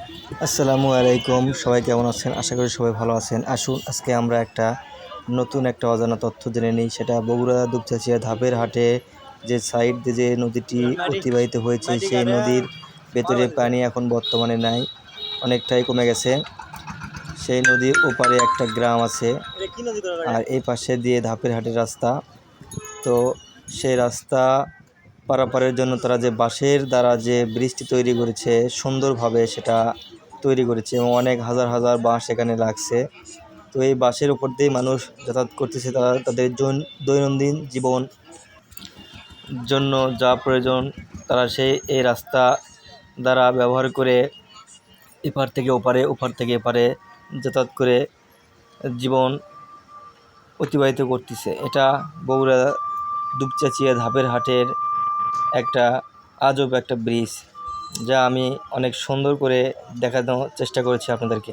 আসসালামু আলাইকুম, সবাই কেমন আছেন? আশা করি সবাই ভালো আছেন। আসুন আজকে আমরা নতুন একটা অজানা তথ্য জেনে নিই। সেটা বগুড়া দুপচাঁচিয়া ধাপের হাটে যে সাইড দিয়ে যে নদীটি অতিবাহিত হয়েছে, সেই নদীর ভেতরে পানি এখন বর্তমানে নাই, অনেকটাই কমে গেছে। সেই নদীর ওপারে একটা গ্রাম আছে, আর এই পাশে দিয়ে ধাপের হাটের রাস্তা। তো সেই রাস্তা পারাপারের জন্য তারা যে বাঁশের দ্বারা যে ব্রিজটি তৈরি করেছে, সুন্দরভাবে সেটা তৈরি করেছে এবং অনেক হাজার হাজার বাঁশ এখানে লাগছে। তো এই বাঁশের উপর দিয়ে মানুষ যাতায়াত করতেছে, তারা তাদের দৈনন্দিন জীবন জন্য যা প্রয়োজন তারা এই রাস্তা দ্বারা ব্যবহার করে এপার থেকে ওপারে, ওপার থেকে এপারে যাতায়াত করে জীবন অতিবাহিত করতেছে। এটা বগুড়া দুপচাঁচিয়া ধাপের হাটের একটা আজব একটা ব্রিজ, যা আমি অনেক সুন্দর করে দেখানোর চেষ্টা করেছি আপনাদেরকে।